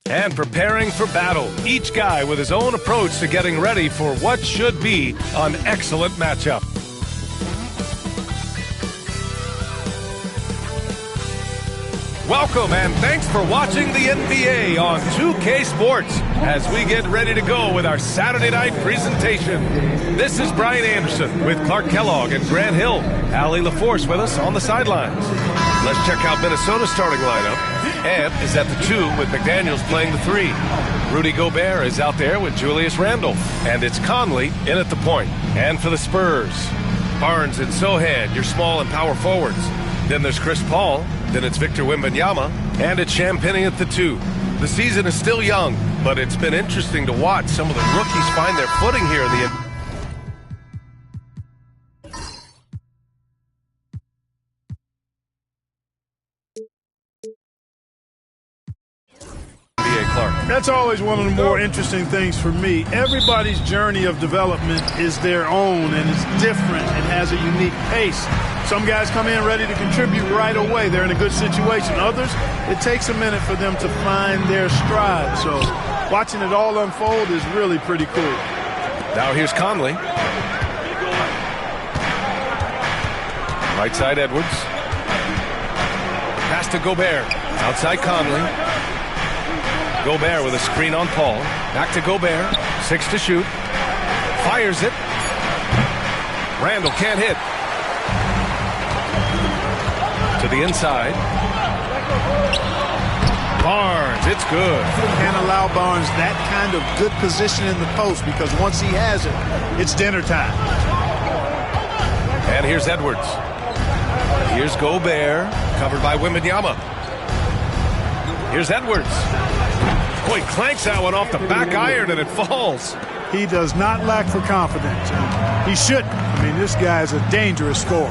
And preparing for battle, each guy with his own approach to getting ready for what should be an excellent matchup. Welcome and thanks for watching the NBA on 2K Sports as we get ready to go with our Saturday night presentation. This is Brian Anderson with Clark Kellogg and Grant Hill. Allie LaForce with us on the sidelines. Let's check out Minnesota's starting lineup. Ant is at the 2 with McDaniels playing the 3. Rudy Gobert is out there with Julius Randle. And it's Conley in at the point. And for the Spurs, Barnes and Sohan, your small and power forwards. Then there's Chris Paul. Then it's Victor Wembanyama, and it's Champagnie at the 2. The season is still young, but it's been interesting to watch some of the rookies find their footing here in the NBA, Clark. That's always one of the more interesting things for me. Everybody's journey of development is their own, and it's different and has a unique pace. Some guys come in ready to contribute right away. They're in a good situation. Others, it takes a minute for them to find their stride. So watching it all unfold is really pretty cool. Now here's Conley. Right side Edwards. Pass to Gobert. Outside Conley. Gobert with a screen on Paul. Back to Gobert. 6 to shoot. Fires it. Randle can't hit. To the inside. Barnes, it's good. Can't allow Barnes that kind of good position in the post because once he has it, it's dinner time. And here's Edwards. Here's Gobert, covered by Wembanyama. Here's Edwards. Oh, he clanks that one off the back iron and it falls. He does not lack for confidence. He shouldn't. I mean, this guy is a dangerous scorer.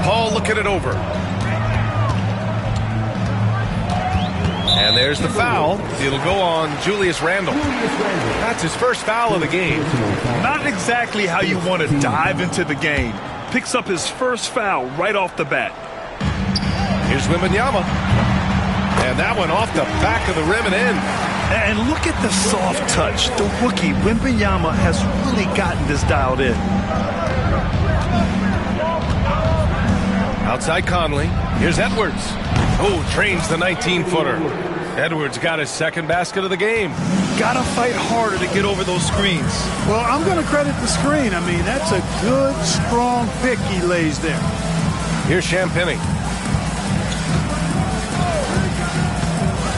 Paul looking it over. And there's the foul. It'll go on Julius Randle. That's his first foul of the game. Not exactly how you want to dive into the game. Picks up his first foul right off the bat. Here's Wembanyama. And that one off the back of the rim and in. And look at the soft touch. The rookie, Wembanyama, has really gotten this dialed in. Outside Conley. Here's Edwards. Oh, trains the 19-footer. Edwards got his second basket of the game. Gotta fight harder to get over those screens. Well, I'm going to credit the screen. I mean, that's a good, strong pick he lays there. Here's Champagnie.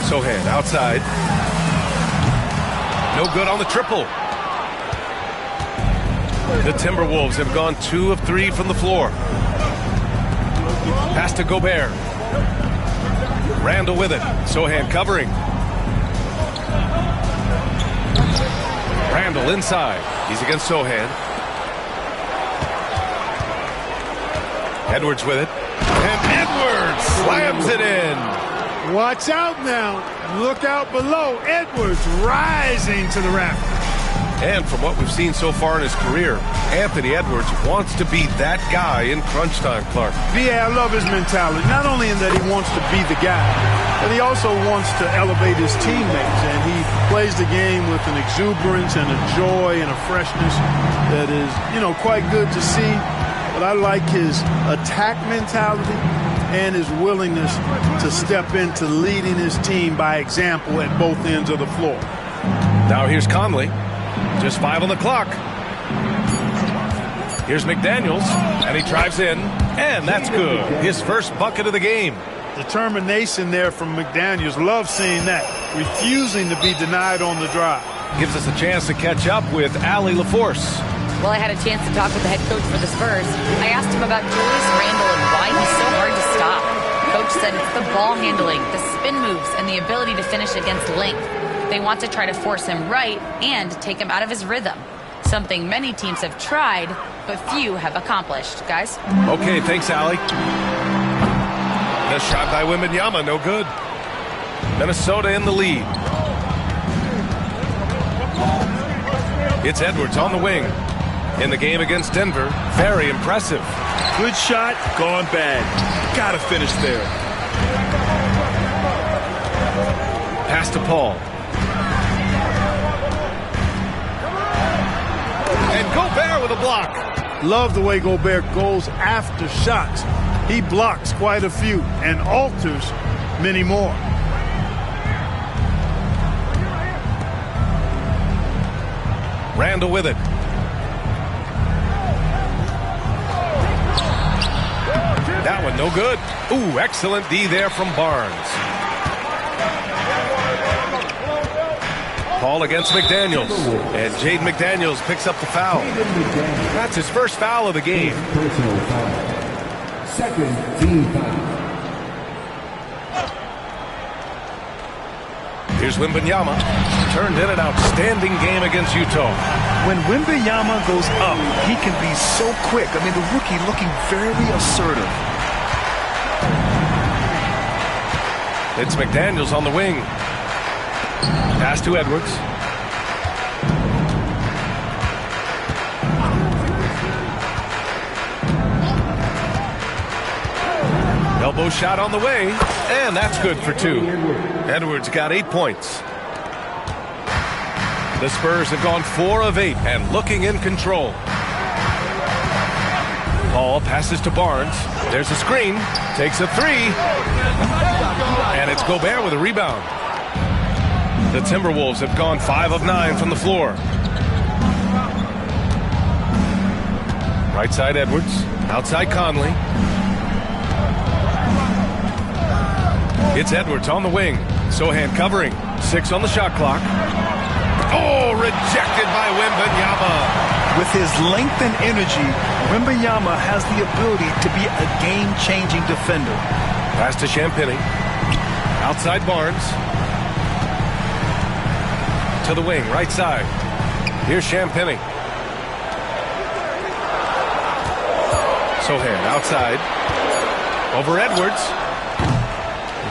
Sohan outside. No good on the triple. The Timberwolves have gone 2 of 3 from the floor. Pass to Gobert. Randle with it. Sohan covering. Randle inside. He's against Sohan. Edwards with it. And Edwards slams it in. Watch out now. Look out below. Edwards rising to the rafters. And from what we've seen so far in his career, Anthony Edwards wants to be that guy in crunch time, Clark. Yeah, I love his mentality. Not only in that he wants to be the guy, but he also wants to elevate his teammates. And he plays the game with an exuberance and a joy and a freshness that is, quite good to see. But I like his attack mentality and his willingness to step into leading his team by example at both ends of the floor. Now here's Conley. Just 5 on the clock. Here's McDaniels, and he drives in, and that's good. His first bucket of the game. Determination there from McDaniels. Love seeing that. Refusing to be denied on the drive. Gives us a chance to catch up with Allie LaForce. Well, I had a chance to talk with the head coach for the Spurs. I asked him about Julius Randle and why he's so hard to stop. Coach said it's the ball handling, the spin moves, and the ability to finish against length. They want to try to force him right and take him out of his rhythm. Something many teams have tried, but few have accomplished. Guys? Okay, thanks, Allie. The shot by Wembanyama, no good. Minnesota in the lead. It's Edwards on the wing. in the game against Denver. Very impressive. Good shot, gone bad. Gotta finish there. Pass to Paul. And Gobert with a block. Love the way Gobert goes after shots. He blocks quite a few and alters many more. Randall with it. That one no good. Ooh, excellent D there from Barnes. Paul against McDaniels. And Jaden McDaniels picks up the foul. That's his first foul of the game. Second team foul. Here's Wembanyama. Turned in an outstanding game against Utah. When Wembanyama goes up, he can be so quick. I mean, the rookie looking very assertive. It's McDaniels on the wing. Pass to Edwards. Elbow shot on the way, and that's good for two. Edwards got 8 points. The Spurs have gone 4 of 8 and looking in control. Paul passes to Barnes. There's a screen. Takes a 3. And it's Gobert with a rebound. The Timberwolves have gone 5 of 9 from the floor. Right side Edwards. Outside Conley. It's Edwards on the wing. Sohan covering. 6 on the shot clock. Oh, rejected by Wembanyama. With his length and energy, Wembanyama has the ability to be a game-changing defender. Pass to Champagny. Outside Barnes. To the wing, right side. Here's Champagny. Sohan outside. Over Edwards.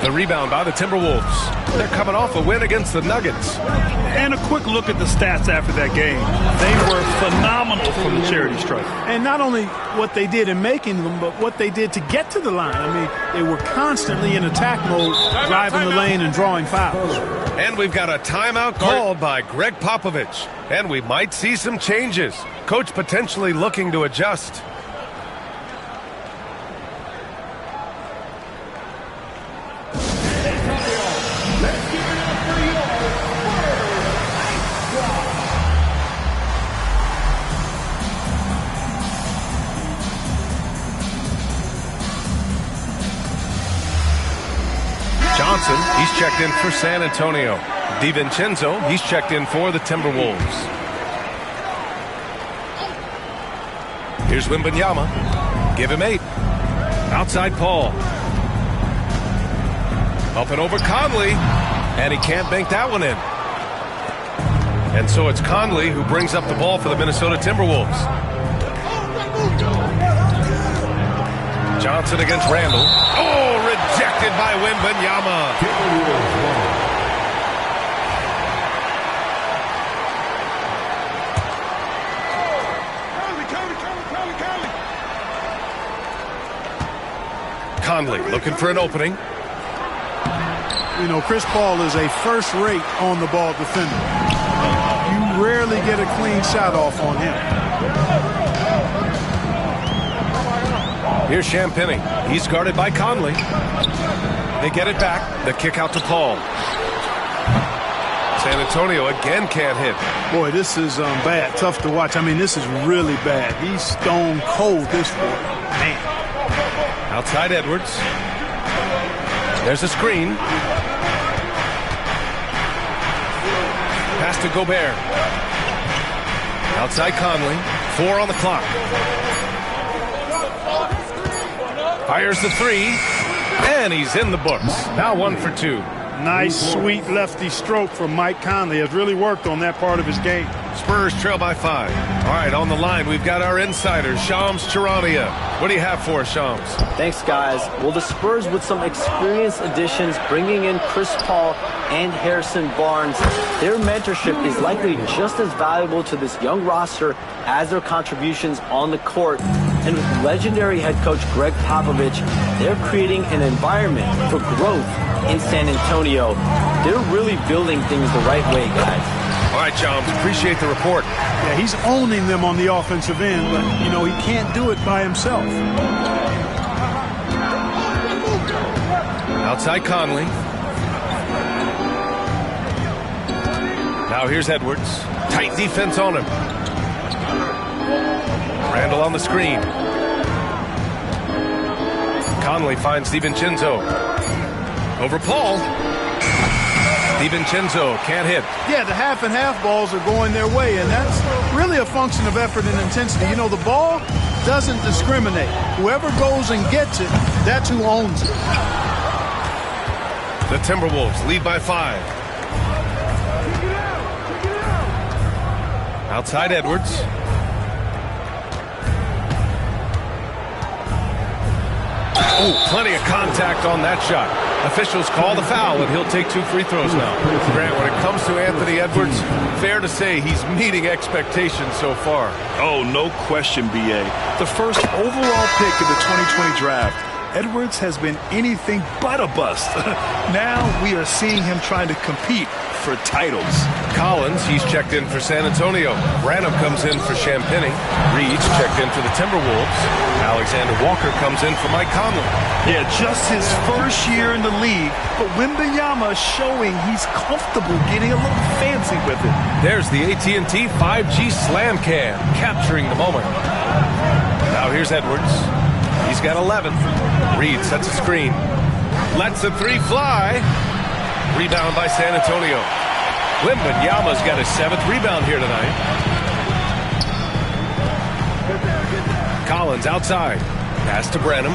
The rebound by the Timberwolves. They're coming off a win against the Nuggets. And a quick look at the stats after that game. They were phenomenal from the charity stripe. And not only what they did in making them, but what they did to get to the line. I mean, they were constantly in attack mode, driving the lane and drawing fouls. And we've got a timeout called by Greg Popovich. And we might see some changes. Coach potentially looking to adjust. Johnson, he's checked in for San Antonio. DiVincenzo, he's checked in for the Timberwolves. Here's Wembanyama. Give him 8. Outside Paul. Up and over Conley. And he can't bank that one in. And so it's Conley who brings up the ball for the Minnesota Timberwolves. Johnson against Randall. Oh, rejected by Wembanyama. Conley looking for an opening. You know, Chris Paul is a first-rate on-the-ball defender. You rarely get a clean shot off on him. Here's Champagny. He's guarded by Conley. They get it back. The kick out to Paul. San Antonio again can't hit. Boy, this is bad. Tough to watch. I mean, this is really bad. He's stone cold this quarter. Man. Outside Edwards. There's a screen. Pass to Gobert. Outside Conley. 4 on the clock. Fires the 3. And he's in the books. Now 1 for 2. Nice, sweet lefty stroke from Mike Conley. Has really worked on that part of his game. Spurs trail by 5. All right, on the line, we've got our insider, Shams Charania. What do you have for us, Shams? Thanks, guys. Well, the Spurs with some experienced additions, bringing in Chris Paul and Harrison Barnes. Their mentorship is likely just as valuable to this young roster as their contributions on the court. And with legendary head coach Greg Popovich, they're creating an environment for growth in San Antonio. They're really building things the right way, guys. All right, Shams, appreciate the report. Yeah, he's owning them on the offensive end, but, you know, he can't do it by himself. Outside Conley. Now here's Edwards. Tight defense on him. Randall on the screen. Conley finds DiVincenzo. Over Paul. DiVincenzo can't hit. Yeah, the half and half balls are going their way, and that's really a function of effort and intensity. You know, the ball doesn't discriminate. Whoever goes and gets it, that's who owns it. The Timberwolves lead by 5. Outside Edwards. Oh, plenty of contact on that shot. Officials call the foul, and he'll take 2 free throws now. Grant, when it comes to Anthony Edwards, fair to say he's meeting expectations so far. Oh, no question, B.A. The first overall pick of the 2020 draft, Edwards has been anything but a bust. Now we are seeing him trying to compete for titles. Collins, he's checked in for San Antonio. Branham comes in for Champagny. Reed's checked in for the Timberwolves. Alexander Walker comes in for Mike Conley. Yeah, just his first year in the league, but Wembanyama showing he's comfortable getting a little fancy with it. There's the AT&T 5G Slam Cam, capturing the moment. Now here's Edwards. He's got 11. Reed sets a screen. Lets the 3 fly. Rebound by San Antonio. Wembanyama's got his 7th rebound here tonight. Collins outside. Pass to Branham.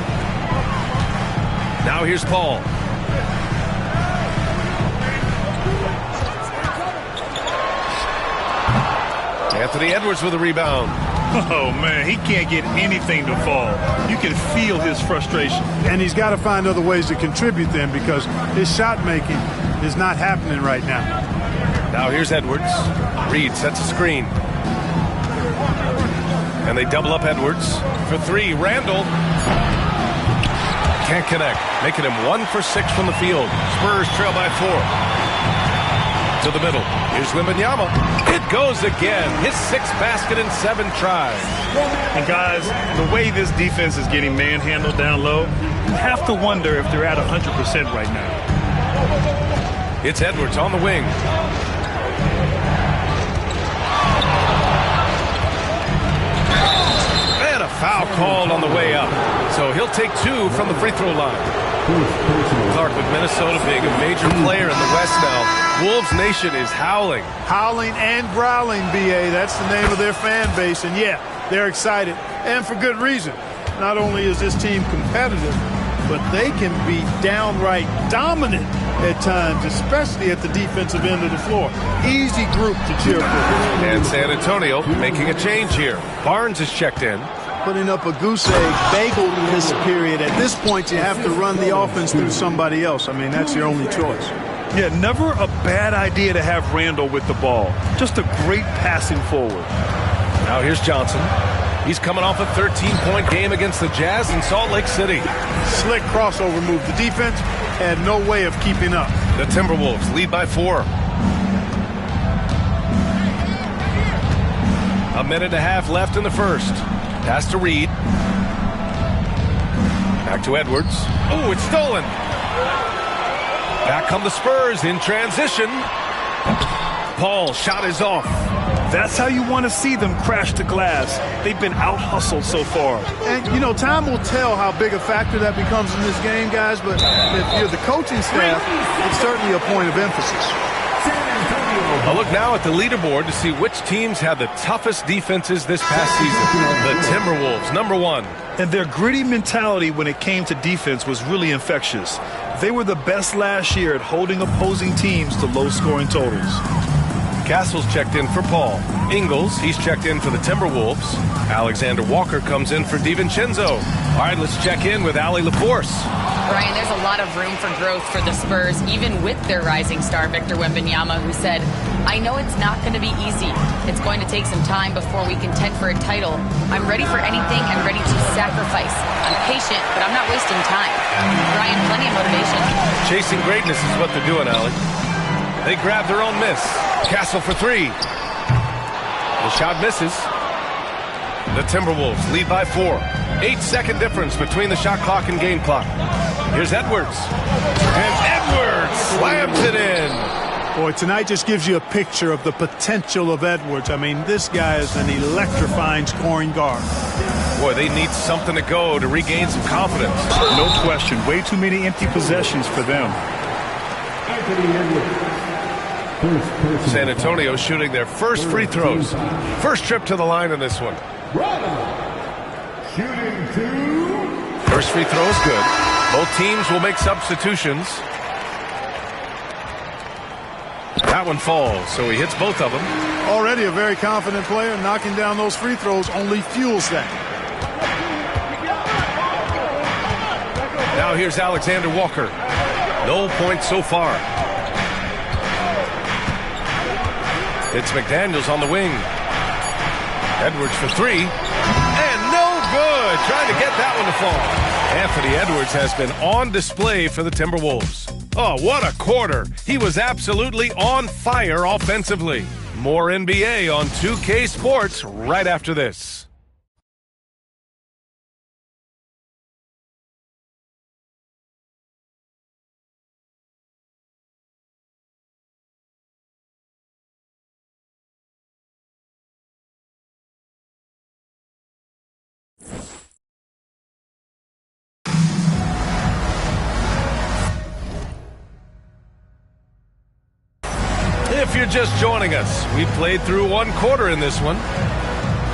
Now here's Paul. Anthony Edwards with a rebound. Oh, man, he can't get anything to fall. You can feel his frustration. And he's got to find other ways to contribute then, because his shot making is not happening right now. Now here's Edwards. Reed sets a screen. And they double up Edwards. For 3, Randall. Can't connect, making him 1 for 6 from the field. Spurs trail by 4. To the middle. Here's Wembanyama. It goes again. His 6th basket in 7 tries. And guys, the way this defense is getting manhandled down low, you have to wonder if they're at 100% right now. It's Edwards on the wing. And a foul called on the way up. So he'll take 2 from the free throw line. Clark, with Minnesota being a major player in the West now, Wolves Nation is howling. Howling and growling, B.A. That's the name of their fan base. And, yeah, they're excited. And for good reason. Not only is this team competitive, but they can be downright dominant at times, especially at the defensive end of the floor. Easy group to cheer for. And San Antonio making a change here. Barnes is checked in. Putting up a goose egg bagel this period. At this point, you have to run the offense through somebody else. I mean, that's your only choice. Yeah, never a bad idea to have Randall with the ball. Just a great passing forward. Now here's Johnson. He's coming off a 13-point game against the Jazz in Salt Lake City. Slick crossover move. The defense had no way of keeping up. The Timberwolves lead by 4. A minute and a half left in the first. Pass to Reed. Back to Edwards. Oh, it's stolen. Back come the Spurs in transition. Paul shot is off. That's how you want to see them crash the glass. They've been out-hustled so far. And, you know, time will tell how big a factor that becomes in this game, guys, but if you're the coaching staff, it's certainly a point of emphasis. A look now at the leaderboard to see which teams had the toughest defenses this past season. The Timberwolves, number 1. And their gritty mentality when it came to defense was really infectious. They were the best last year at holding opposing teams to low-scoring totals. Castle's checked in for Paul. Ingles, he's checked in for the Timberwolves. Alexander Walker comes in for DiVincenzo. All right, let's check in with Ali LaForce. Brian, there's a lot of room for growth for the Spurs, even with their rising star Victor Wembanyama, who said, "I know it's not going to be easy. It's going to take some time before we contend for a title. I'm ready for anything and ready to sacrifice. I'm patient, but I'm not wasting time." Brian, plenty of motivation. Chasing greatness is what they're doing, Ali. They grab their own miss. Castle for three. The shot misses. The Timberwolves lead by 4. 8-second difference between the shot clock and game clock. Here's Edwards. And Edwards slams it in. Boy, tonight just gives you a picture of the potential of Edwards. I mean, this guy is an electrifying scoring guard. Boy, they need something to go to regain some confidence. No question. Way too many empty possessions for them. San Antonio shooting their first free throws. First trip to the line in this one. First free throw is good. Both teams will make substitutions. That one falls, so he hits both of them. Already a very confident player. Knocking down those free throws only fuels that. Now here's Alexander Walker. No points so far. It's McDaniels on the wing. Edwards for three. And no good. Trying to get that one to fall. Anthony Edwards has been on display for the Timberwolves. Oh, what a quarter. He was absolutely on fire offensively. More NBA on 2K Sports right after this. If you're just joining us, we played through one quarter in this one.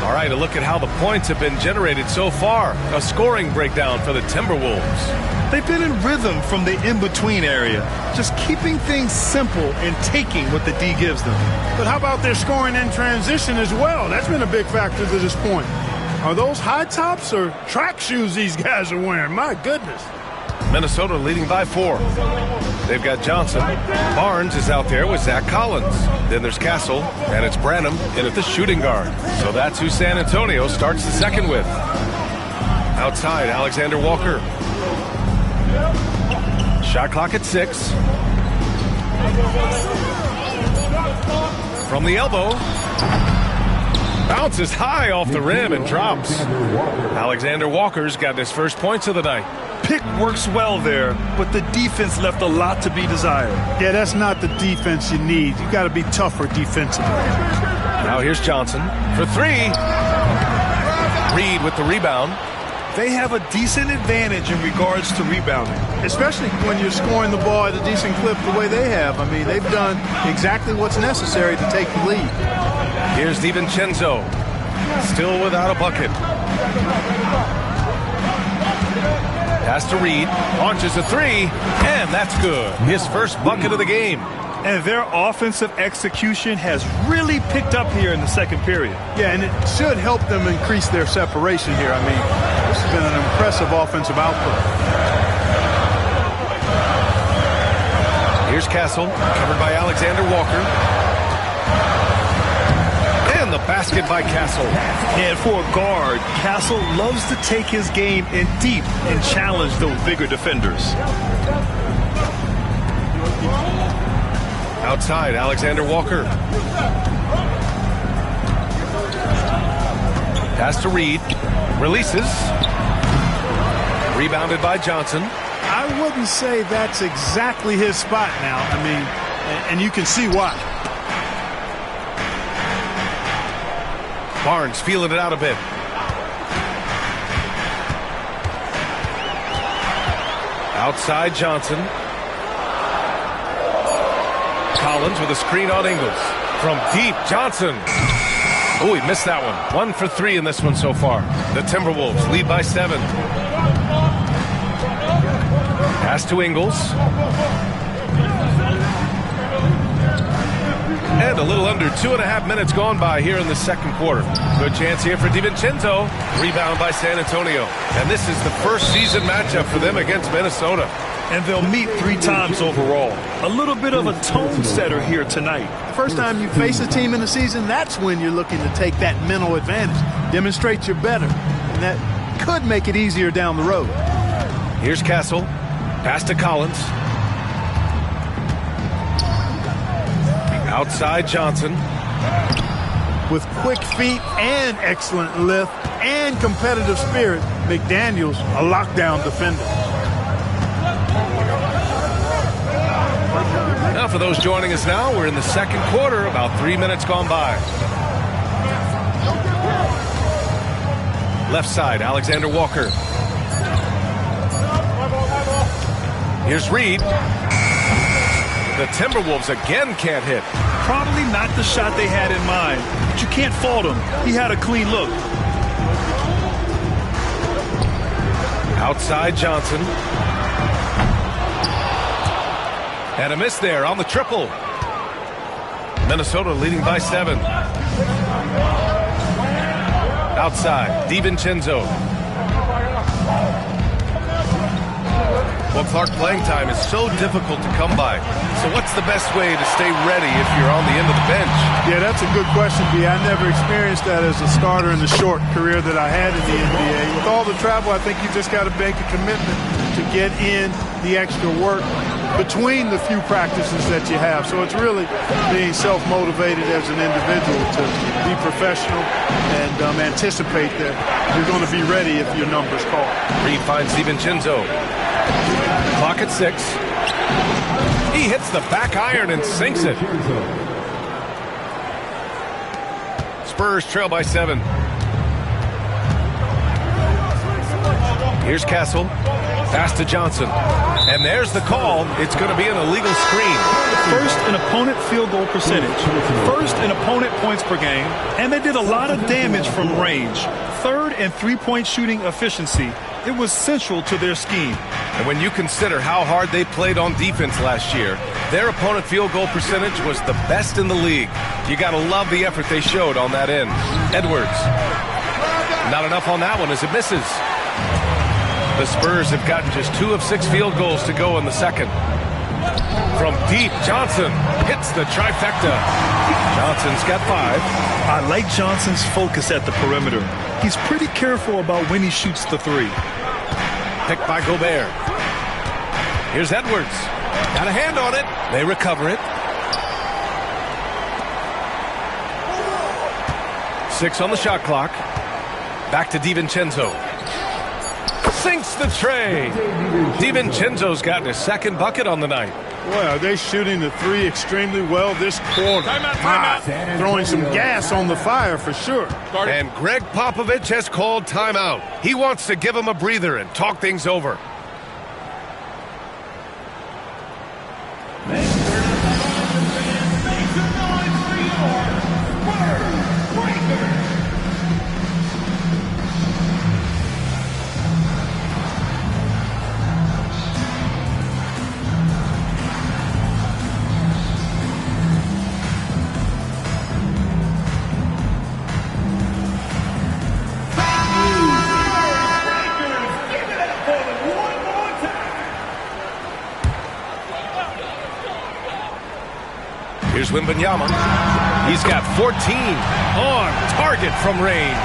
All right, a look at how the points have been generated so far. A scoring breakdown for the Timberwolves. They've been in rhythm from the in-between area, just keeping things simple and taking what the D gives them. But how about their scoring in transition as well? That's been a big factor to this point. Are those high tops or track shoes these guys are wearing? My goodness. Minnesota leading by 4. They've got Johnson. Barnes is out there with Zach Collins. Then there's Castle, and it's Branham in at the shooting guard. So that's who San Antonio starts the second with. Outside, Alexander Walker. Shot clock at 6. From the elbow. Bounces high off the rim and drops. Alexander Walker's got his first points of the night. Pick works well there, but the defense left a lot to be desired. Yeah, that's not the defense you need. You got to be tougher defensively. Now here's Johnson for 3. Reed with the rebound. They have a decent advantage in regards to rebounding. Especially when you're scoring the ball at a decent clip the way they have. I mean, they've done exactly what's necessary to take the lead. Here's DiVincenzo. Still without a bucket. Pass to Reed, launches a 3, and that's good. His first bucket of the game. And their offensive execution has really picked up here in the second period. Yeah, and it should help them increase their separation here. I mean, this has been an impressive offensive output. Here's Castle, covered by Alexander Walker. And the basket by Castle. And for a guard, Castle loves to take his game in deep and challenge those bigger defenders. Outside, Alexander Walker. Pass to Reed. Releases. Rebounded by Johnson. I wouldn't say that's exactly his spot now. I mean, and you can see why. Barnes feeling it out a bit. Outside Johnson. Collins with a screen on Ingles. From deep, Johnson. Oh, he missed that one. 1 for 3 in this one so far. The Timberwolves lead by 7. Pass to Ingles. And a little under 2.5 minutes gone by here in the second quarter. Good chance here for DiVincenzo. Rebound by San Antonio. And this is the first season matchup for them against Minnesota. And they'll meet 3 times overall. A little bit of a tone setter here tonight. The first time you face a team in the season, that's when you're looking to take that mental advantage. Demonstrate you're better. And that could make it easier down the road. Here's Castle. Pass to Collins. Outside Johnson. With quick feet and excellent lift and competitive spirit, McDaniels a lockdown defender. Now for those joining us now, we're in the second quarter, about 3 minutes gone by. Left side, Alexander Walker. Here's Reed. The Timberwolves again can't hit. Probably not the shot they had in mind, but you can't fault him. He had a clean look. Outside Johnson. And a miss there on the triple. Minnesota leading by 7. Outside, DiVincenzo. Well, Clark, playing time is so difficult to come by. So what's the best way to stay ready if you're on the end of the bench? Yeah, that's a good question, B. I never experienced that as a starter in the short career that I had in the NBA. With all the travel, I think you just got to make a commitment to get in the extra work between the few practices that you have. So it's really being self-motivated as an individual to be professional and anticipate that you're going to be ready if your number's called. Reed finds DiVincenzo. Clock at 6. He hits the back iron and sinks it. Spurs trail by 7. Here's Castle. Pass to Johnson. And there's the call. It's going to be an illegal screen. First in opponent field goal percentage. First in opponent points per game. And they did a lot of damage from range. Third in three-point shooting efficiency. It was central to their scheme. And when you consider how hard they played on defense last year, their opponent field goal percentage was the best in the league. You got to love the effort they showed on that end. Edwards. Not enough on that one as it misses. The Spurs have gotten just 2 of 6 field goals to go in the second. From deep, Johnson hits the trifecta. Johnson's got 5. I like Johnson's focus at the perimeter. He's pretty careful about when he shoots the 3. Picked by Gobert. Here's Edwards. Got a hand on it. They recover it. 6 on the shot clock. Back to DiVincenzo. Sinks the tray. DiVincenzo's gotten his second bucket on the night. Boy, are they shooting the 3 extremely well this quarter. Timeout. Throwing some gas on the fire for sure. And Greg Popovich has called timeout. He wants to give him a breather and talk things over. Here's Wembanyama. He's got 14 on target from range.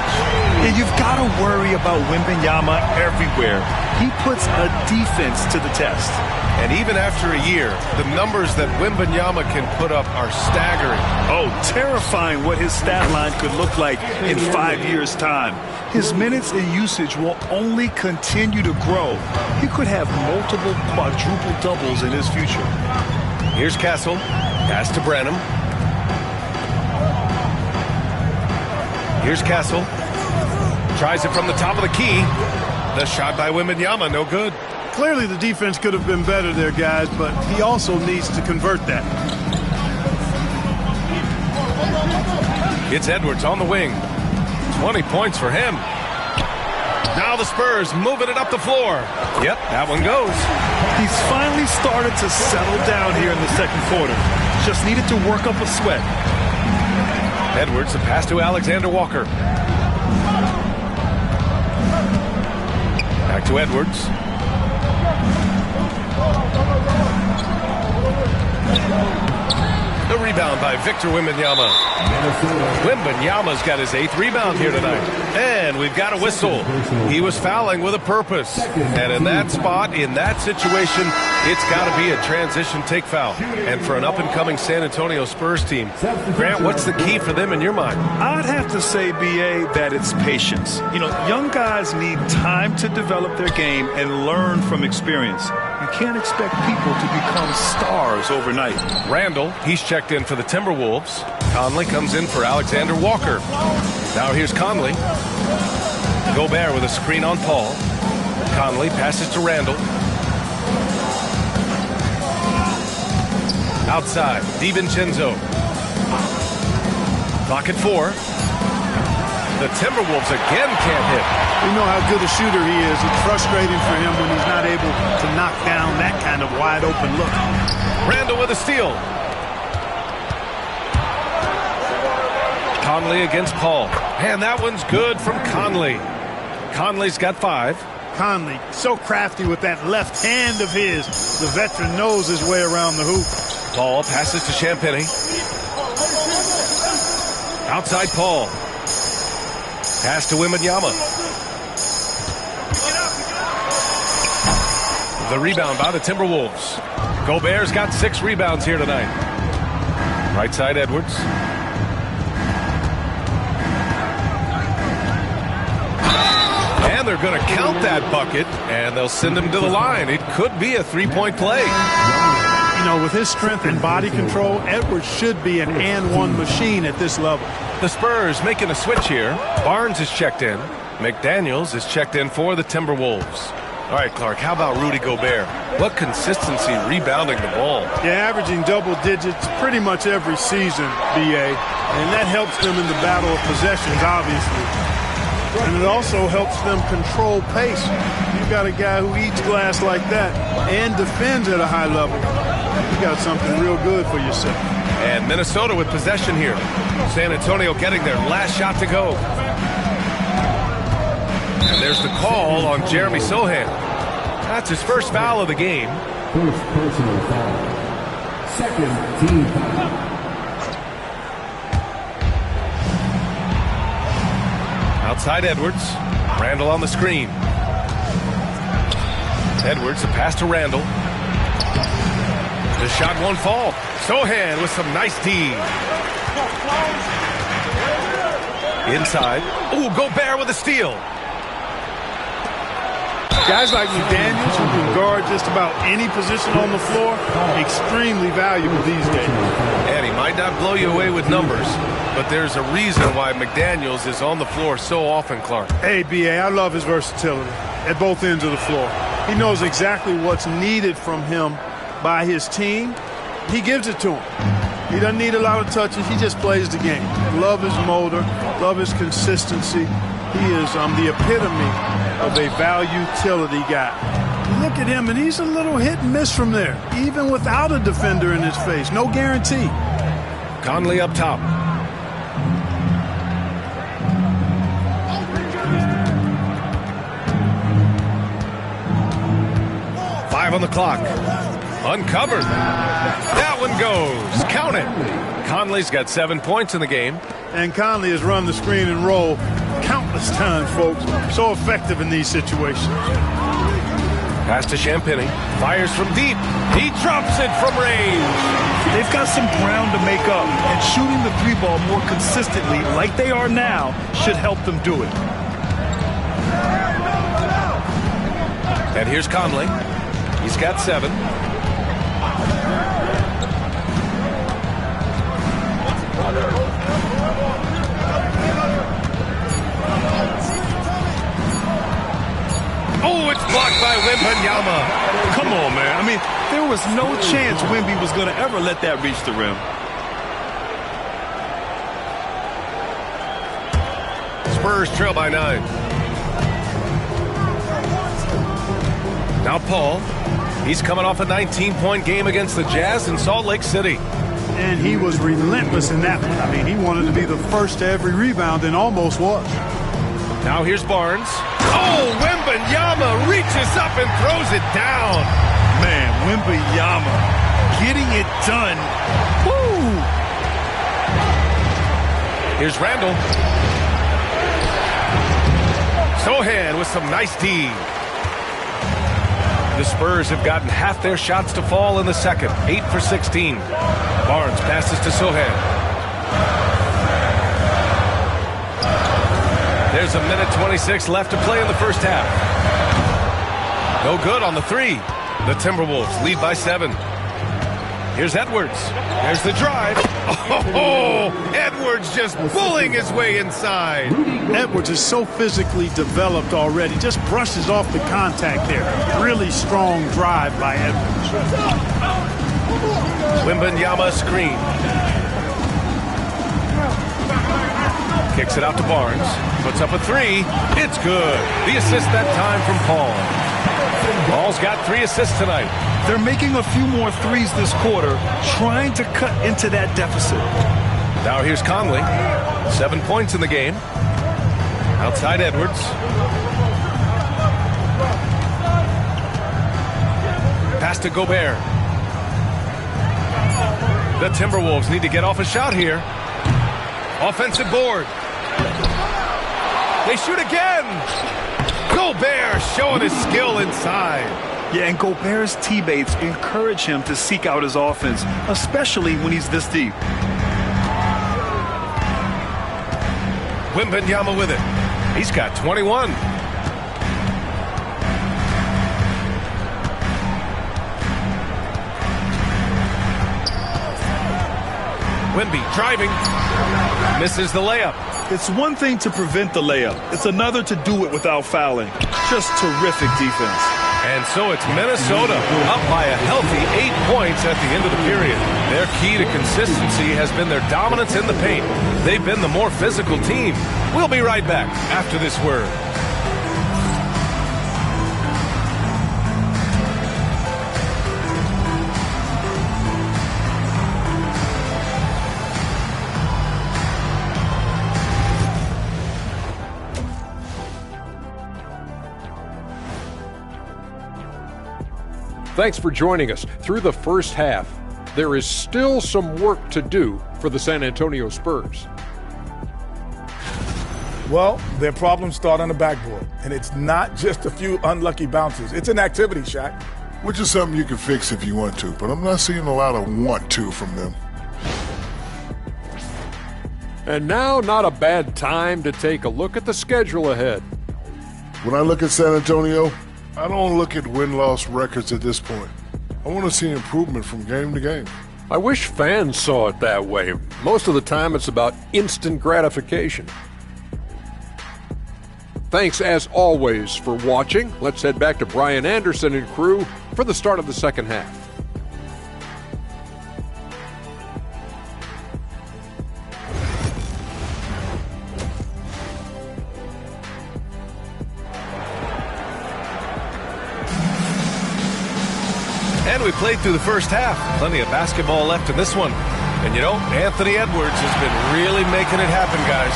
And you've got to worry about Wembanyama everywhere. He puts a defense to the test. And even after a year, the numbers that Wembanyama can put up are staggering. Oh, terrifying what his stat line could look like in 5 years' time. His minutes and usage will only continue to grow. He could have multiple quadruple doubles in his future. Here's Castle. Pass to Branham. Here's Castle. Tries it from the top of the key. The shot by Wembanyama, no good. Clearly the defense could have been better there, guys, but he also needs to convert that. It's Edwards on the wing. 20 points for him. Now the Spurs moving it up the floor. Yep, that one goes. He's finally started to settle down here in the second quarter. just needed to work up a sweat. Edwards, the pass to Alexander Walker. Back to Edwards. The rebound by Victor Wembanyama. Wembanyama's got his 8th rebound here tonight. And we've got a whistle. He was fouling with a purpose. And in that spot, in that situation, it's got to be a transition take foul. And for an up-and-coming San Antonio Spurs team, Grant, what's the key for them in your mind? I'd have to say, B.A., that it's patience. You know, young guys need time to develop their game and learn from experience. You can't expect people to become stars overnight. Randall, he's checked in for the Timberwolves. Conley comes in for Alexander Walker. Now here's Conley. Gobert with a screen on Paul. Conley passes to Randall. Outside, DiVincenzo. Clock at 4. The Timberwolves again can't hit. We know how good a shooter he is. It's frustrating for him when he's not able to knock down that kind of wide open look. Randall with a steal. Conley against Paul. And that one's good from Conley. Conley's got 5. Conley, so crafty with that left hand of his. The veteran knows his way around the hoop. Paul passes to Champagny. Outside Paul. Pass to Wembanyama. The rebound by the Timberwolves. Gobert's got 6 rebounds here tonight. Right side Edwards. And they're going to count that bucket, and they'll send him to the line. It could be a 3-point play. You know, with his strength and body control, Edwards should be an and-one machine at this level. The Spurs making a switch here. Barnes is checked in. McDaniels is checked in for the Timberwolves. All right, Clark, how about Rudy Gobert? What consistency rebounding the ball. Yeah, averaging double digits pretty much every season, B.A., and that helps them in the battle of possessions, obviously. And it also helps them control pace. You've got a guy who eats glass like that and defends at a high level. You got something real good for yourself. And Minnesota with possession here. San Antonio getting their last shot to go. And there's the call on Jeremy Sohan. That's his first foul of the game. First personal foul. Second team foul. Outside Edwards. Randall on the screen. Edwards, a pass to Randall. The shot won't fall. Sohan with some nice D. Inside. Ooh, Gobert with a steal. Guys like McDaniels who can guard just about any position on the floor, extremely valuable these days. And he might not blow you away with numbers, but there's a reason why McDaniels is on the floor so often, Clark. Hey, B.A., I love his versatility at both ends of the floor. He knows exactly what's needed from him by his team. He gives it to him. He doesn't need a lot of touches. He just plays the game. Love his motor. Love his consistency. He is the epitome of a value-utility guy. Look at him, and he's a little hit and miss from there, even without a defender in his face. No guarantee. Conley up top. Five on the clock. Uncovered. That one goes. Count it. Conley's got 7 points in the game. And Conley has run the screen and roll countless times, folks. So effective in these situations. Pass to Champagny. Fires from deep. He drops it from range. They've got some ground to make up, and shooting the 3-ball more consistently like they are now should help them do it. And here's Conley. He's got 7. Oh, it's blocked by Wembanyama. Come on, man. I mean, there was no chance Wemby was going to ever let that reach the rim. Spurs trail by 9. Now Paul. He's coming off a 19-point game against the Jazz in Salt Lake City. and he was relentless in that one. I mean, he wanted to be the first to every rebound and almost was. Now here's Barnes. Oh, Wembanyama reaches up and throws it down. Man, Wembanyama getting it done. Woo! Here's Randall. Sohan with some nice D. The Spurs have gotten half their shots to fall in the second. 8 for 16. Barnes passes to Sohan. There's a minute 26 left to play in the first half. No good on the three. The Timberwolves lead by 7. Here's Edwards. There's the drive. Oh, Edwards just bullying his way inside. Edwards is so physically developed already. Just brushes off the contact there. Really strong drive by Edwards. Wembanyama screen. Kicks it out to Barnes. Puts up a three. It's good. The assist that time from Paul. Paul's got 3 assists tonight. They're making a few more threes this quarter, trying to cut into that deficit. Now here's Conley. 7 points in the game. Outside Edwards. Pass to Gobert. The Timberwolves need to get off a shot here. Offensive board. They shoot again. Gobert showing his skill inside. Yeah, and Gobert's teammates encourage him to seek out his offense, especially when he's this deep. Wembanyama with it. He's got 21. Wemby driving. Misses the layup. It's one thing to prevent the layup. It's another to do it without fouling. Just terrific defense. And so it's Minnesota up by a healthy 8 points at the end of the period. Their key to consistency has been their dominance in the paint. They've been the more physical team. We'll be right back after this word. Thanks for joining us. Through the first half, there is still some work to do for the San Antonio Spurs. Well, their problems start on the backboard, and it's not just a few unlucky bounces. It's an activity, Shaq. Which is something you can fix if you want to, but I'm not seeing a lot of want to from them. And now, not a bad time to take a look at the schedule ahead. When I look at San Antonio, I don't look at win-loss records at this point. I want to see improvement from game to game. I wish fans saw it that way. Most of the time, it's about instant gratification. Thanks, as always, for watching. Let's head back to Brian Anderson and crew for the start of the second half. And we played through the first half. Plenty of basketball left in this one. And you know, Anthony Edwards has been really making it happen, guys.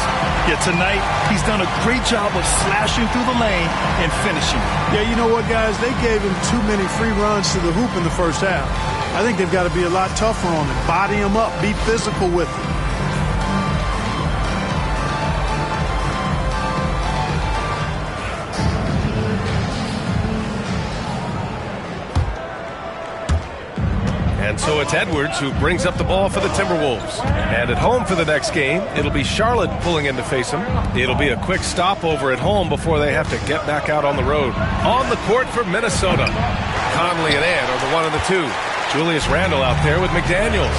Yeah, tonight he's done a great job of slashing through the lane and finishing. Yeah, you know what, guys? They gave him too many free runs to the hoop in the first half. I think they've got to be a lot tougher on him. Body him up. Be physical with him. And so it's Edwards who brings up the ball for the Timberwolves. And at home for the next game, it'll be Charlotte pulling in to face them. It'll be a quick stopover at home before they have to get back out on the road. On the court for Minnesota, Conley and Ant are the 1 and the 2. Julius Randle out there with McDaniels.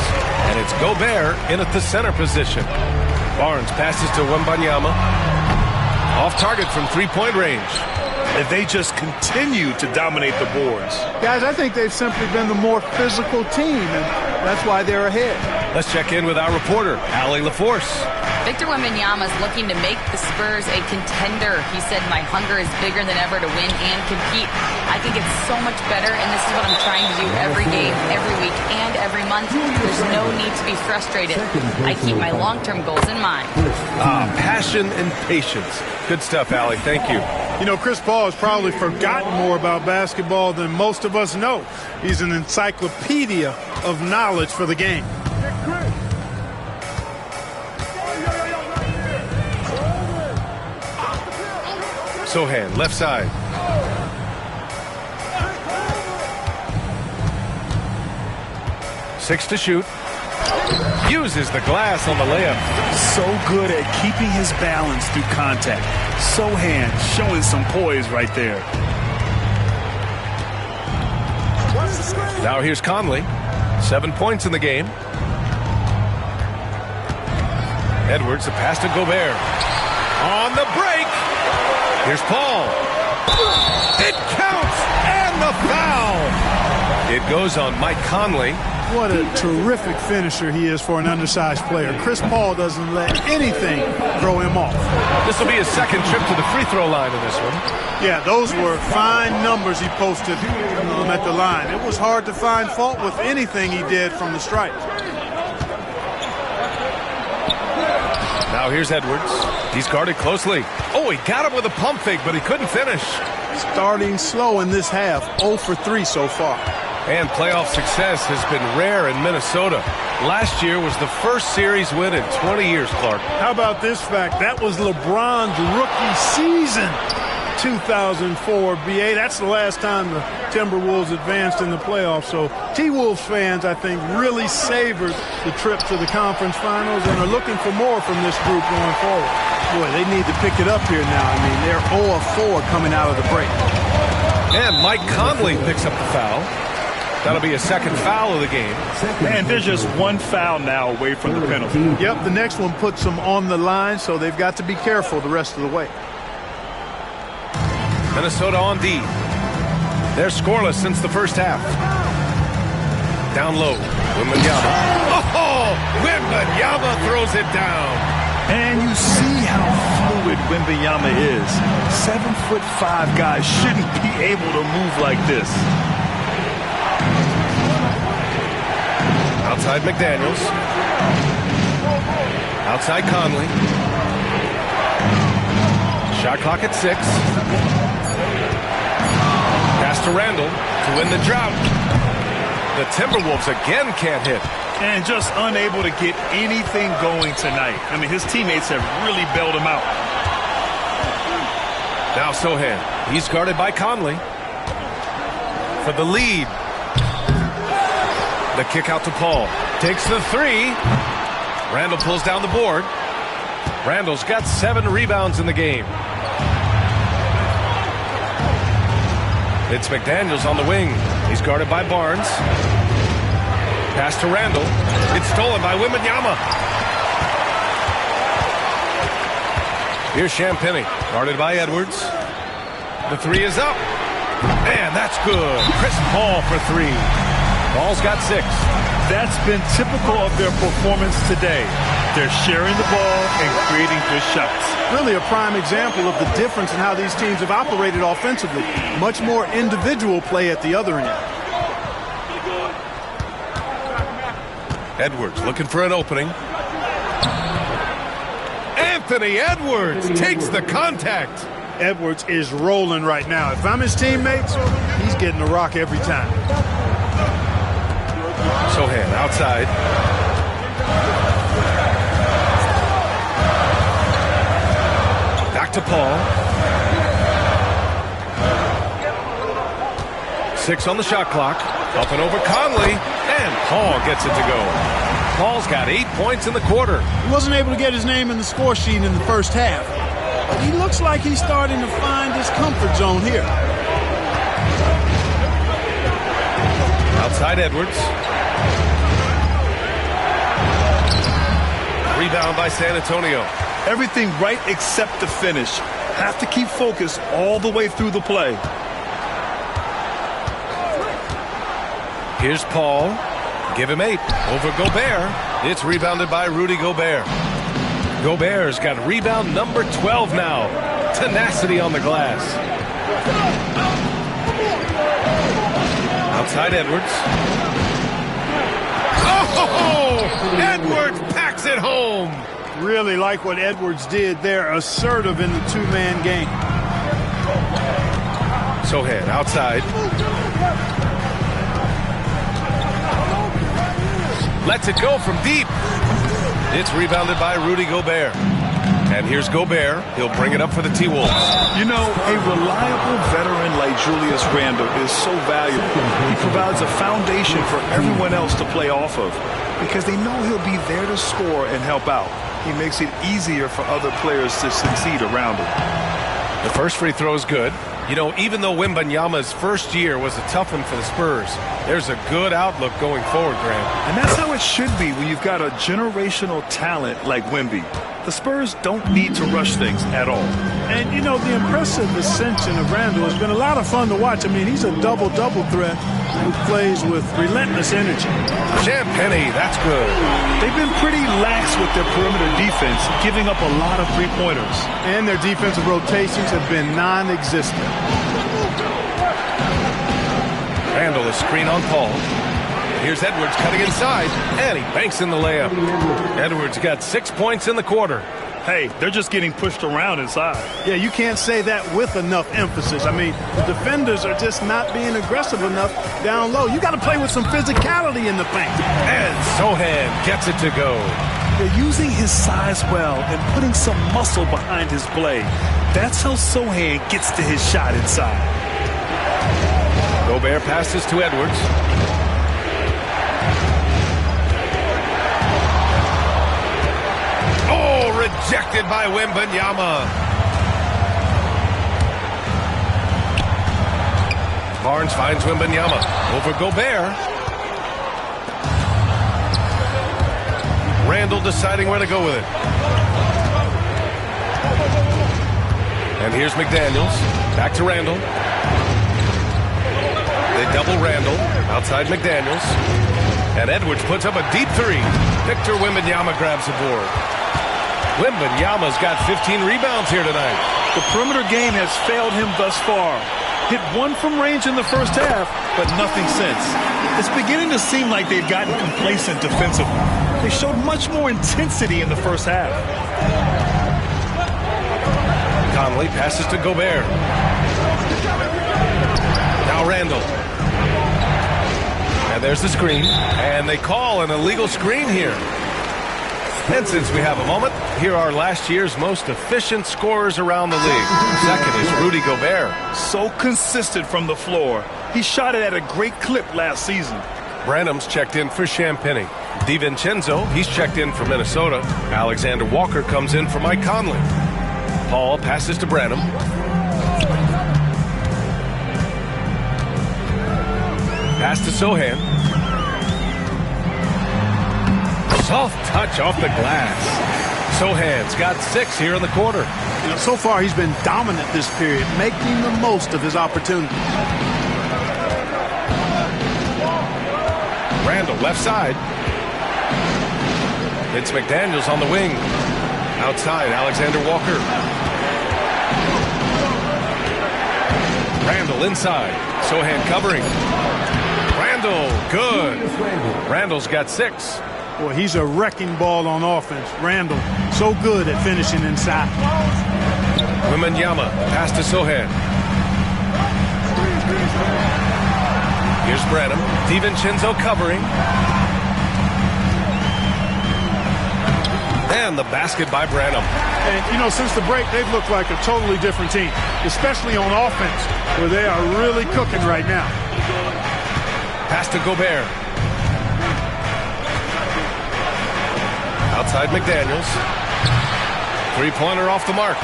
And it's Gobert in at the center position. Barnes passes to Wembanyama. Off target from three-point range. And they just continue to dominate the boards. Guys, I think they've simply been the more physical team, and that's why they're ahead. Let's check in with our reporter, Allie LaForce. Victor Wembanyama is looking to make the Spurs a contender. He said, "My hunger is bigger than ever to win and compete. I think it's so much better, and this is what I'm trying to do every game, every week, and every month. There's no need to be frustrated. I keep my long-term goals in mind." Passion and patience. Good stuff, Allie. Thank you. You know, Chris Paul has probably forgotten more about basketball than most of us know. He's an encyclopedia of knowledge for the game. Sohan, left side. Six to shoot. Uses the glass on the layup. So good at keeping his balance through contact. Sohan showing some poise right there. Now here's Conley. 7 points in the game. Edwards, the pass to Gobert. On the break. Here's Paul. It counts, and the foul. It goes on Mike Conley. What a terrific finisher he is for an undersized player. Chris Paul doesn't let anything throw him off. This will be his second trip to the free throw line in this one. Yeah, those were fine numbers he posted at the line. It was hard to find fault with anything he did from the stripe. Now here's Edwards. He's guarded closely. Oh, he got him with a pump fake, but he couldn't finish. Starting slow in this half, 0 for 3 so far. And playoff success has been rare in Minnesota. Last year was the first series win in 20 years, Clark. How about this fact? That was LeBron's rookie season, 2004, BA. That's the last time the Timberwolves advanced in the playoffs. So T-Wolves fans, I think, really savored the trip to the conference finals and are looking for more from this group going forward. Boy, they need to pick it up here now. I mean, they're 0 of 4 coming out of the break. And Mike Conley picks up the foul. That'll be a second foul of the game. And there's just one foul now away from the penalty. Yep, the next one puts them on the line, so they've got to be careful the rest of the way. Minnesota on D. They're scoreless since the first half. Down low, Wembanyama. Oh, Wembanyama throws it down. And you see how fluid Wembanyama is. 7'5" guys shouldn't be able to move like this. Outside McDaniels. Outside Conley. Shot clock at 6. Pass to Randall to win the drought. The Timberwolves again can't hit. And just unable to get anything going tonight. I mean, his teammates have really bailed him out. Now Sohan. He's guarded by Conley. For the lead. The kick out to Paul. Takes the 3. Randall pulls down the board. Randall's got 7 rebounds in the game. It's McDaniels on the wing. He's guarded by Barnes. Pass to Randall. It's stolen by Wembanyama. Here's Champagnie, guarded by Edwards. The 3 is up. And that's good. Chris Paul for 3. Paul's got 6. That's been typical of their performance today. They're sharing the ball and creating good shots. Really a prime example of the difference in how these teams have operated offensively. Much more individual play at the other end. Edwards looking for an opening. Anthony Edwards takes the contact. Edwards is rolling right now. If I'm his teammates, he's getting a rock every time. Sohan outside. Back to Paul. 6 on the shot clock. Up and over Conley. And Paul gets it to go. Paul's got 8 points in the quarter. He wasn't able to get his name in the score sheet in the first half. But he looks like he's starting to find his comfort zone here. Outside Edwards. Rebound by San Antonio. Everything right except the finish. Have to keep focused all the way through the play. Here's Paul. Give him 8. Over Gobert. It's rebounded by Rudy Gobert. Gobert's got rebound number 12 now. Tenacity on the glass. Outside Edwards. Oh! Edwards packs it home. Really like what Edwards did there. Assertive in the two-man game. Sohan outside. Lets it go from deep. It's rebounded by Rudy Gobert. And here's Gobert. He'll bring it up for the T-Wolves. You know, a reliable veteran like Julius Randle is so valuable. He provides a foundation for everyone else to play off of because they know he'll be there to score and help out. He makes it easier for other players to succeed around him. The first free throw is good. You know, even though Wembanyama's first year was a tough one for the Spurs, there's a good outlook going forward, Grant. And that's how it should be when you've got a generational talent like Wemby. The Spurs don't need to rush things at all. And, you know, the impressive ascension of Randle has been a lot of fun to watch. I mean, he's a double-double threat who plays with relentless energy. Champagny, that's good. They've been pretty lax with their perimeter defense, giving up a lot of three-pointers. And their defensive rotations have been non-existent. Randle, a screen on Paul. Here's Edwards cutting inside, and he banks in the layup. Edwards got 6 points in the quarter. Hey, they're just getting pushed around inside. Yeah, you can't say that with enough emphasis. I mean, the defenders are just not being aggressive enough down low. You got to play with some physicality in the paint. And Sohan gets it to go. They're using his size well and putting some muscle behind his play. That's how Sohan gets to his shot inside. Gobert passes to Edwards. Oh, rejected by Wembanyama. Barnes finds Wembanyama over Gobert. Randle deciding where to go with it. And here's McDaniels. Back to Randle. They double Randle. Outside McDaniels. And Edwards puts up a deep three. Victor Wembanyama grabs the board. Wembanyama's got 15 rebounds here tonight. The perimeter game has failed him thus far. Hit one from range in the first half, but nothing since. It's beginning to seem like they've gotten complacent defensively. They showed much more intensity in the first half. Conley passes to Gobert. Now Randle. And there's the screen. And they call an illegal screen here. And since we have a moment, here are last year's most efficient scorers around the league. Second is Rudy Gobert. So consistent from the floor. He shot it at a great clip last season. Branham's checked in for Champagny. DiVincenzo, he's checked in for Minnesota. Alexander Walker comes in for Mike Conley. Paul passes to Branham. Pass to Sohan. Soft touch off the glass. Sohan's got 6 here in the quarter. You know, so far he's been dominant this period, making the most of his opportunity. Randle left side. It's McDaniels on the wing. Outside, Alexander Walker. Randle inside. Sohan covering. Randle, good. Randle's got 6. Boy, he's a wrecking ball on offense. Randle, so good at finishing inside. Wembanyama, pass to Sohan. Here's Branham. DiVincenzo covering. And the basket by Branham. And, you know, since the break, they've looked like a totally different team, especially on offense, where they are really cooking right now. Pass to Gobert. Outside McDaniels. Three-pointer off the mark.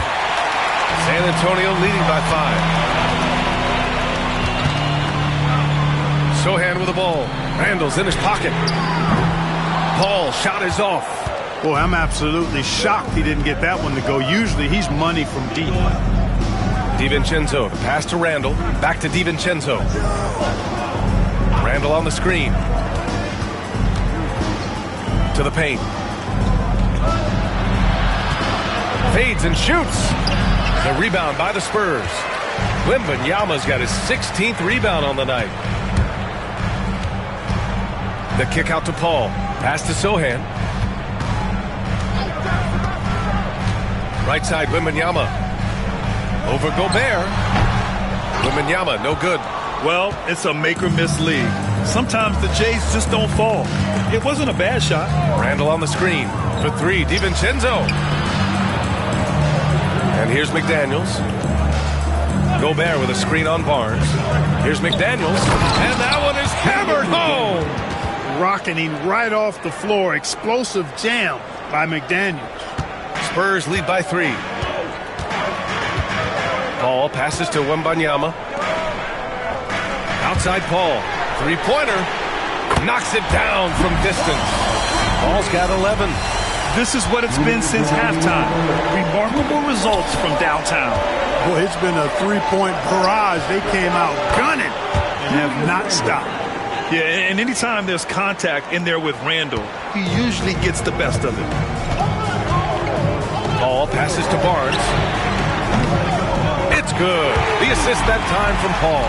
San Antonio leading by 5. Sohan with the ball. Randle's in his pocket. Paul, shot is off. Boy, I'm absolutely shocked he didn't get that one to go. Usually he's money from deep. DiVincenzo, the pass to Randle. Back to DiVincenzo. Randle on the screen. To the paint. Fades and shoots. The rebound by the Spurs. Wembanyama's got his 16th rebound on the night. The kick out to Paul. Pass to Sohan. Right side, Wembanyama. Over Gobert. Wembanyama, no good. Well, it's a make-or-miss league. Sometimes the Jays just don't fall. It wasn't a bad shot. Randall on the screen. For three, DiVincenzo. And here's McDaniels. Gobert with a screen on Barnes. Here's McDaniels. And that one is hammered home. Rocketing right off the floor. Explosive jam by McDaniels. Spurs lead by 3. Paul passes to Wembanyama. Outside Paul. Three-pointer. Knocks it down from distance. Paul's got 11. This is what it's been since halftime. Remarkable results from downtown. Boy, it's been a three-point barrage. They came out gunning and have not stopped. Yeah, and anytime there's contact in there with Randall, he usually gets the best of it. Paul passes to Barnes. It's good. The assist that time from Paul.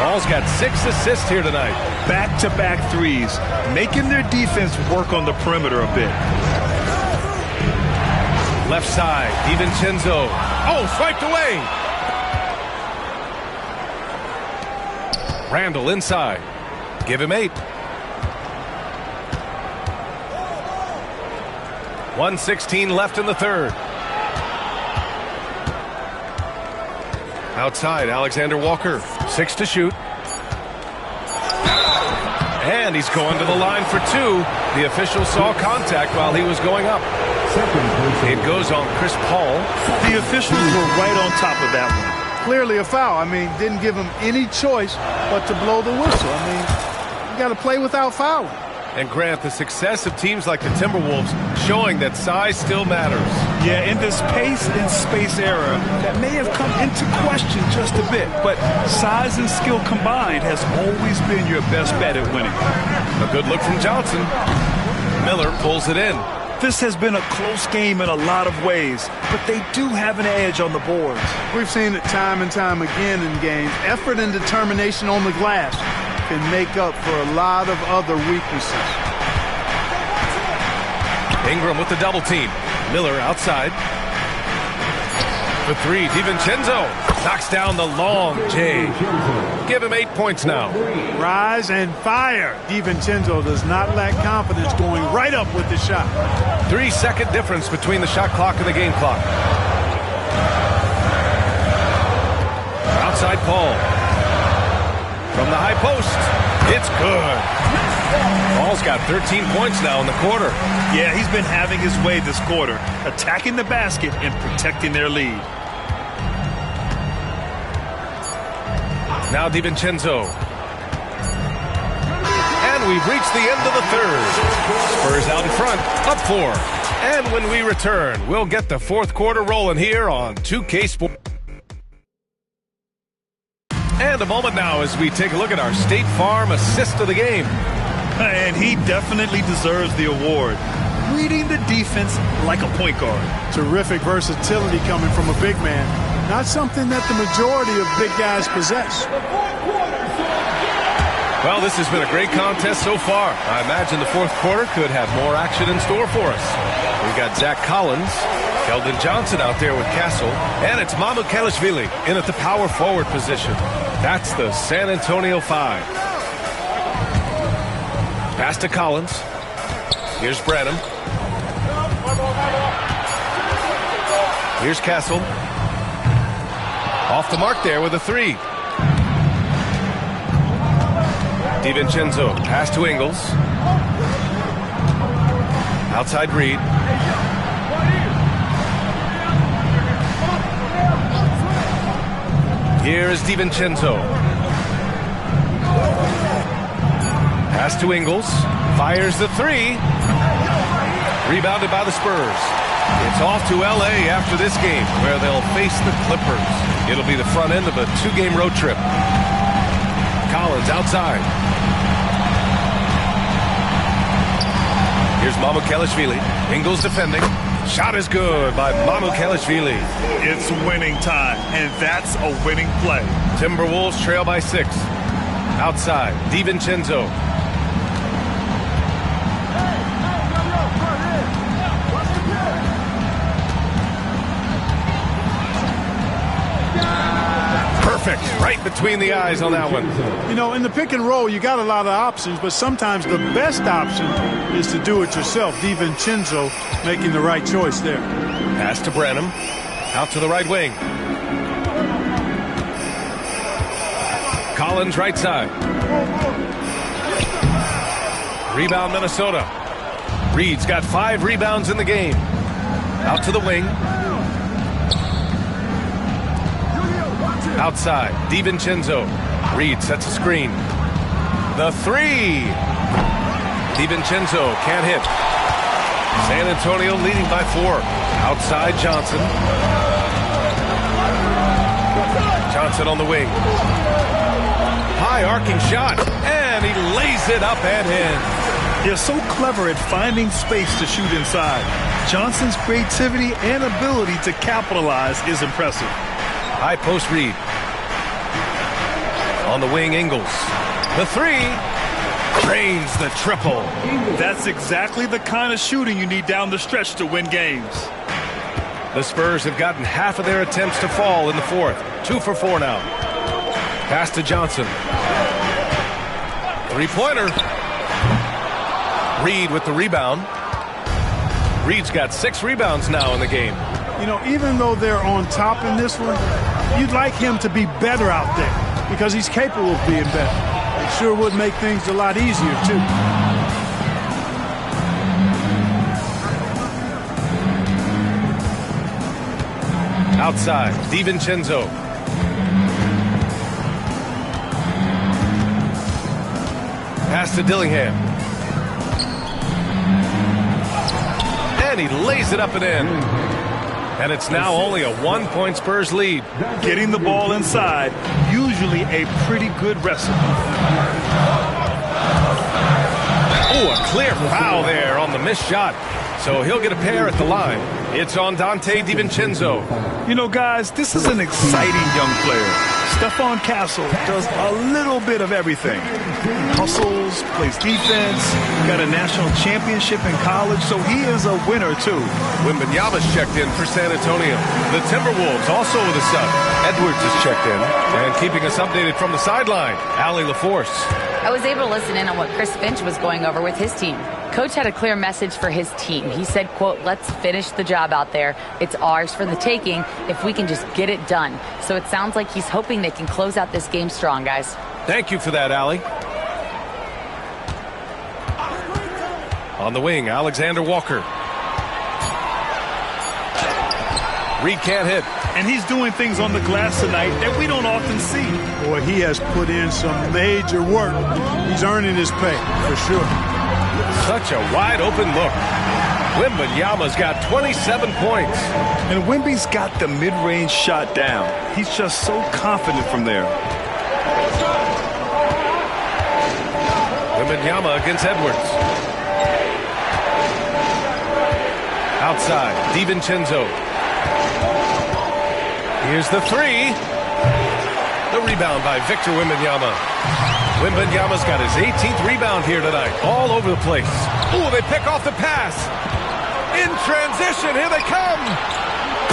Paul's got 6 assists here tonight. Back-to-back threes, making their defense work on the perimeter a bit. Left side, DiVincenzo. Oh, swiped away. Randall inside. Give him 8. 1:16 left in the third. Outside, Alexander Walker. 6 to shoot. And he's going to the line for 2. The official saw contact while he was going up. It goes on Chris Paul. The officials were right on top of that one. Clearly a foul. I mean, didn't give him any choice but to blow the whistle. I mean, you got to play without fouling. And Grant, the success of teams like the Timberwolves showing that size still matters. Yeah, in this pace and space era, that may have come into question just a bit, but size and skill combined has always been your best bet at winning. A good look from Johnson. Miller pulls it in. This has been a close game in a lot of ways, but they do have an edge on the boards. We've seen it time and time again in games. Effort and determination on the glass can make up for a lot of other weaknesses. Ingram with the double team. Miller outside. For 3, DiVincenzo knocks down the long J. Give him 8 points now. Rise and fire. DiVincenzo does not lack confidence going right up with the shot. 3-second difference between the shot clock and the game clock. Outside Paul. From the high post. It's good. Paul's got 13 points now in the quarter. Yeah, he's been having his way this quarter, attacking the basket and protecting their lead. Now DiVincenzo. And we've reached the end of the third. Spurs out in front, up 4. And when we return, we'll get the fourth quarter rolling here on 2K Sports. And a moment now as we take a look at our State Farm assist of the game. And he definitely deserves the award. Reading the defense like a point guard. Terrific versatility coming from a big man. Not something that the majority of big guys possess. Well, this has been a great contest so far. I imagine the fourth quarter could have more action in store for us. We've got Zach Collins, Keldon Johnson out there with Castle, and it's Mamu Kelishvili in at the power forward position. That's the San Antonio 5. Pass to Collins. Here's Branham. Here's Castle. Off the mark there with a 3. DiVincenzo, pass to Ingles. Outside Reed. Here is DiVincenzo. Pass to Ingles. Fires the 3. Rebounded by the Spurs. It's off to L.A. after this game, where they'll face the Clippers. It'll be the front end of a 2-game road trip. Collins outside. Here's Mamu Kelishvili. Ingles defending. Shot is good by Mamukelishvili. It's winning time, and that's a winning play. Timberwolves trail by 6. Outside, DiVincenzo. Perfect, right between the eyes on that one. You know, in the pick and roll, you got a lot of options, but sometimes the best option is to do it yourself. DiVincenzo making the right choice there. Pass to Branham, out to the right wing. Collins right side. Rebound Minnesota. Reed's got 5 rebounds in the game. Out to the wing. Outside, DiVincenzo. Reed sets a screen. The 3. DiVincenzo can't hit. San Antonio leading by 4. Outside, Johnson. Johnson on the wing. High arcing shot, and he lays it up and in. They're so clever at finding space to shoot inside. Johnson's creativity and ability to capitalize is impressive. High post Reed. On the wing, Ingles. The 3. Drains the triple. That's exactly the kind of shooting you need down the stretch to win games. The Spurs have gotten half of their attempts to fall in the 4th. 2 for 4 now. Pass to Johnson. 3-pointer. Reed with the rebound. Reed's got 6 rebounds now in the game. You know, even though they're on top in this one, you'd like him to be better out there because he's capable of being better. It sure would make things a lot easier, too. Outside, DiVincenzo. Pass to Dillingham. And he lays it up and in. And it's now only a 1-point Spurs lead. Getting the ball inside, usually a pretty good recipe. Oh, a clear foul there on the missed shot. So he'll get a pair at the line. It's on Dante DiVincenzo. You know, guys, this is an exciting young player. Stephon Castle does a little bit of everything. Hustles, plays defense, got a national championship in college, so he is a winner, too. Wembanyama's checked in for San Antonio. The Timberwolves also with a sub. Edwards is checked in. And keeping us updated from the sideline, Allie LaForce. I was able to listen in on what Chris Finch was going over with his team. Coach had a clear message for his team. He said, quote, let's finish the job out there. It's ours for the taking if we can just get it done. So it sounds like he's hoping they can close out this game strong, guys. Thank you for that, Allie. On the wing, Alexander Walker. Reed can't hit. And he's doing things on the glass tonight that we don't often see. Boy, he has put in some major work. He's earning his pay, for sure. Such a wide open look. Wembanyama's got 27 points. And Wemby's got the mid-range shot down. He's just so confident from there. Wembanyama against Edwards. Outside, DiVincenzo. Here's the 3. The rebound by Victor Wembanyama. Wembanyama's got his 18th rebound here tonight. All over the place. Ooh, they pick off the pass. In transition, here they come.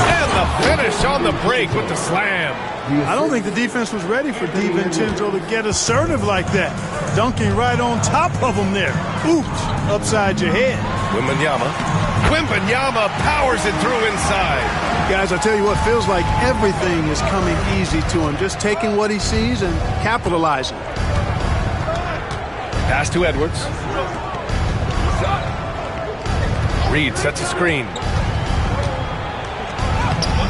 And the finish on the break with the slam. I don't think the defense was ready for DiVincenzo to get assertive like that. Dunking right on top of him there. Oops, upside your head. Wembanyama powers it through inside. Guys, I tell you what, feels like everything is coming easy to him. Just taking what he sees and capitalizing. Pass to Edwards. Reed sets a screen.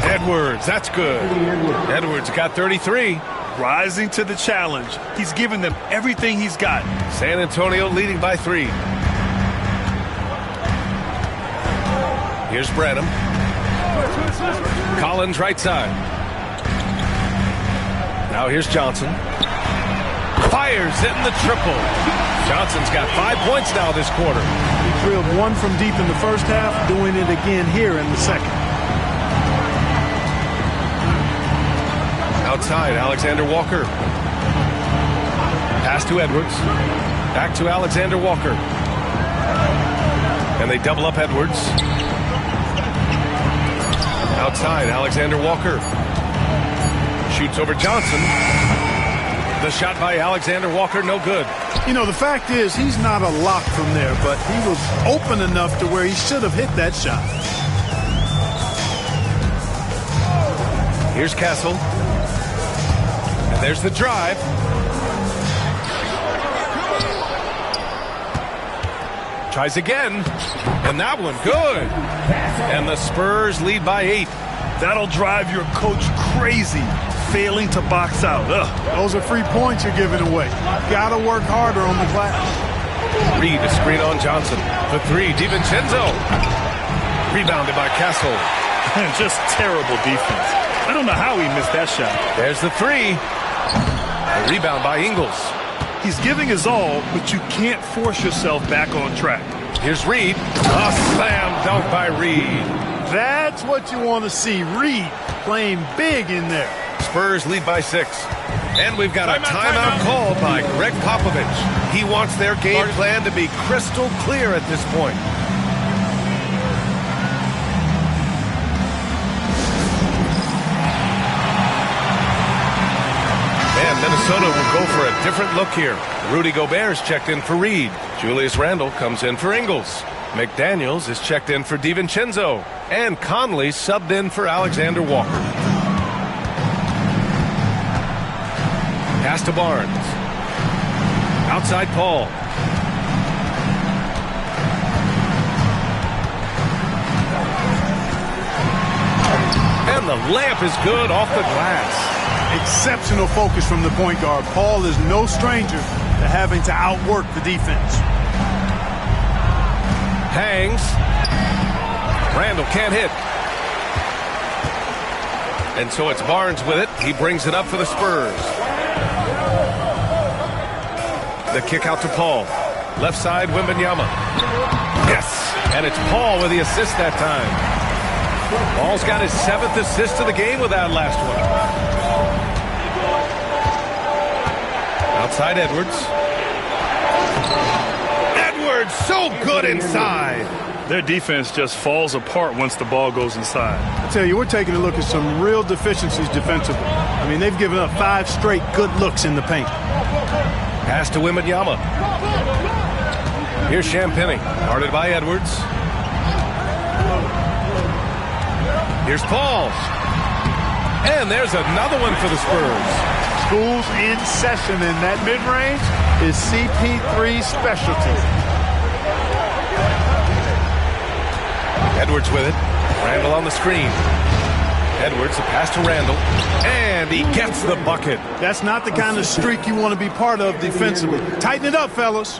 Edwards, that's good. Edwards got 33. Rising to the challenge. He's given them everything he's got. San Antonio leading by 3. Here's Branham. Collins right side. Now here's Johnson. Fires in the triple. Johnson's got 5 points now this quarter. drilled one from deep in the first half, doing it again here in the second. Outside, Alexander Walker. Pass to Edwards. Back to Alexander Walker. And they double up Edwards. Outside, Alexander Walker. Shoots over Johnson. The shot by Alexander Walker, no good. You know, the fact is, he's not a lock from there, but he was open enough to where he should have hit that shot. Here's Castle. And there's the drive. Tries again. And that one, good. And the Spurs lead by 8. That'll drive your coach crazy, failing to box out. Ugh. Those are free points you're giving away. Gotta work harder on the glass. Reed to screen on Johnson. The three, DiVincenzo. Rebounded by Castle. Just terrible defense. I don't know how he missed that shot. There's the three. A rebound by Ingles. He's giving his all, but you can't force yourself back on track. Here's Reed. A slam dunk by Reed. That's what you want to see. Reed playing big in there. Spurs lead by 6. And we've got a timeout called by Greg Popovich. He wants their game plan to be crystal clear at this point. And Minnesota will go for a different look here. Rudy Gobert's checked in for Reed. Julius Randle comes in for Ingles. McDaniels is checked in for DiVincenzo. And Conley subbed in for Alexander Walker. Pass to Barnes. Outside Paul. And the layup is good off the glass. Exceptional focus from the point guard. Paul is no stranger to having to outwork the defense. Hangs. Randall can't hit. And so it's Barnes with it. He brings it up for the Spurs. The kick out to Paul. Left side, Wembanyama. Yes. And it's Paul with the assist that time. Paul's got his 7th assist of the game with that last one. Outside Edwards. Edwards, so good inside. Their defense just falls apart once the ball goes inside. I tell you, we're taking a look at some real deficiencies defensively. I mean, they've given up 5 straight good looks in the paint. Pass to Wembanyama. Here's Champagnie, guarded by Edwards. Here's Paul. And there's another one for the Spurs. School's in session, and that mid-range is CP3's specialty. Edwards with it. Randall on the screen. Edwards, a pass to Randall. And he gets the bucket. That's not the kind of streak you want to be part of defensively. Tighten it up, fellas.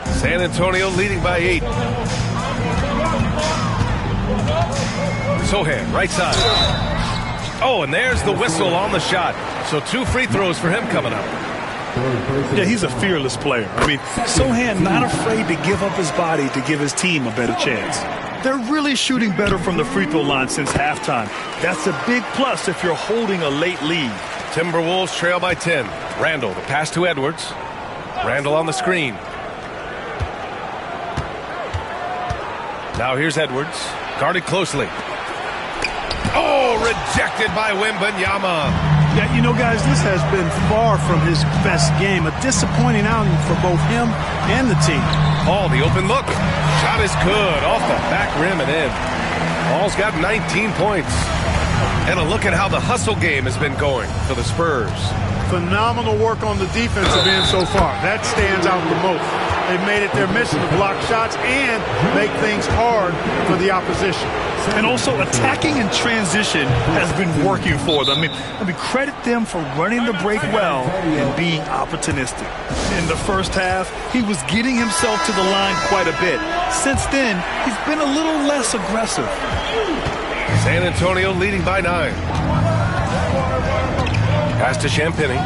San Antonio leading by 8. Sohan, right side. Oh, and there's the whistle on the shot. So 2 free throws for him coming up. Yeah, he's a fearless player. I mean, Sohan not afraid to give up his body to give his team a better chance. They're really shooting better from the free throw line since halftime. That's a big plus if you're holding a late lead. Timberwolves trail by 10. Randall, the pass to Edwards. Randall on the screen. Now here's Edwards, guarded closely. Oh, rejected by Wembanyama. Yeah, you know, guys, this has been far from his best game. A disappointing outing for both him and the team. Paul, the open look. Shot is good, off the back rim and in. Paul's got 19 points. And a look at how the hustle game has been going for the Spurs. Phenomenal work on the defensive end so far. That stands out the most. They've made it their mission to block shots and make things hard for the opposition. And also attacking in transition has been working for them. I mean, credit them for running the break well and being opportunistic. In the first half, he was getting himself to the line quite a bit. Since then, he's been a little less aggressive. San Antonio leading by 9. Pass to Champagnie.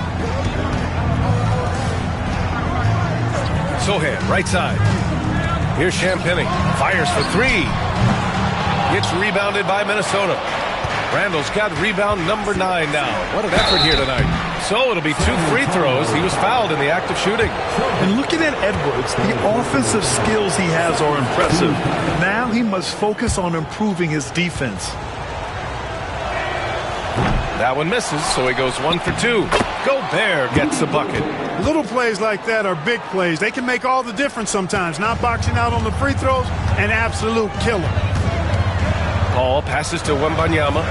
Sohan, right side. Here's Champagny. Fires for three. Gets rebounded by Minnesota. Randall's got rebound number 9 now. What an effort here tonight. So it'll be 2 free throws. He was fouled in the act of shooting. And looking at Edwards, the offensive skills he has are impressive. Now he must focus on improving his defense. That one misses, so he goes 1 for 2. Gobert gets the bucket. Little plays like that are big plays. They can make all the difference sometimes. Not boxing out on the free throws, an absolute killer. Paul passes to Wembanyama.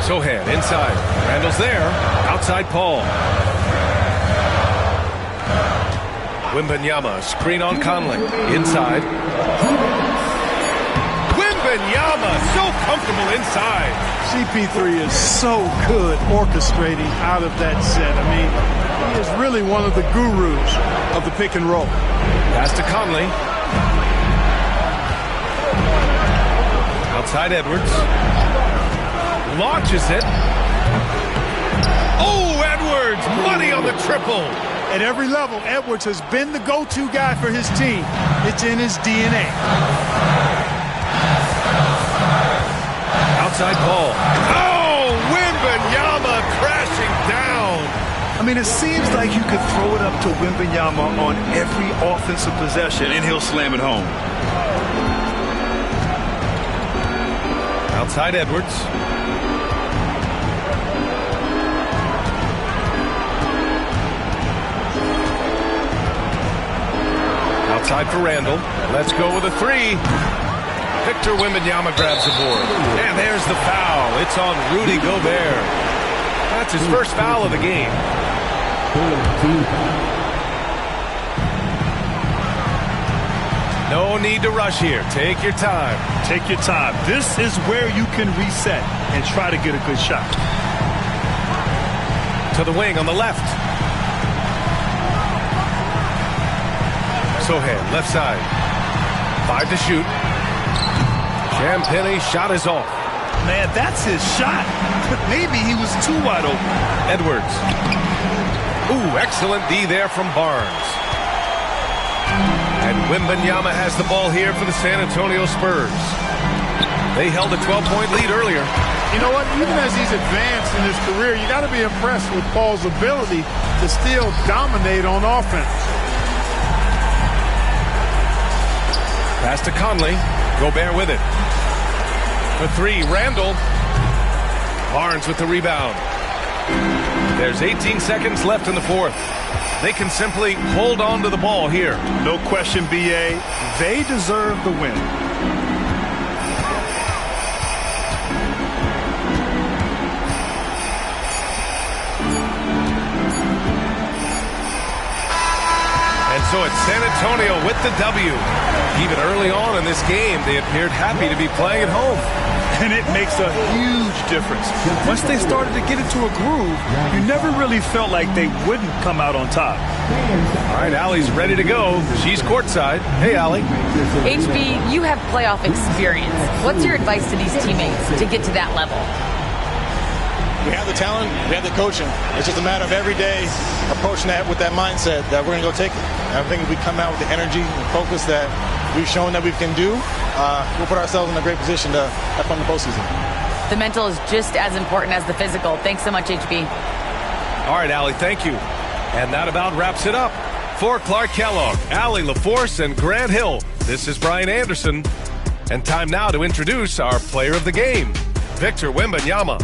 Sohan inside. Randall's there. Outside Paul. Wembanyama, screen on Conley. Inside. Wembanyama, so comfortable inside. CP3 is so good orchestrating out of that set. I mean, he is really one of the gurus of the pick and roll. Pass to Conley. Outside Edwards. Launches it. Oh, Edwards! Money on the triple. At every level, Edwards has been the go-to guy for his team. It's in his DNA. Outside Paul. Oh, Wembanyama crashing down. I mean, it seems like you could throw it up to Wembanyama on every offensive possession, and he'll slam it home. Outside Edwards. Outside for Randall. Let's go with a 3. Victor Wembanyama grabs the board. And there's the foul. It's on Rudy Gobert. That's his first foul of the game. No need to rush here. Take your time. Take your time. This is where you can reset and try to get a good shot. To the wing on the left. Sohan, left side. 5 to shoot. Champagny shot is off. Man, that's his shot. But maybe he was too wide open. Edwards. Ooh, excellent D there from Barnes. And Wembanyama has the ball here for the San Antonio Spurs. They held a 12-point lead earlier. You know what? Even as he's advanced in his career, you got to be impressed with Paul's ability to still dominate on offense. Pass to Conley. Gobert with it. For 3, Randall. Barnes with the rebound. There's 18 seconds left in the 4th. They can simply hold on to the ball here. No question, BA. They deserve the win. And so it's San Antonio with the W. Even early on in this game, they appeared happy to be playing at home. And it makes a huge difference. Once they started to get into a groove, you never really felt like they wouldn't come out on top. All right, Allie's ready to go. She's courtside. Hey, Allie. HB, you have playoff experience. What's your advice to these teammates to get to that level? We have the talent, we have the coaching. It's just a matter of every day approaching that with that mindset that we're going to go take it. And I think if we come out with the energy and focus that we've shown that we can do, we'll put ourselves in a great position to have fun in the postseason. The mental is just as important as the physical. Thanks so much, HB. All right, Allie, thank you. And that about wraps it up. For Clark Kellogg, Allie LaForce, and Grant Hill, this is Brian Anderson. And time now to introduce our player of the game, Victor Wembanyama.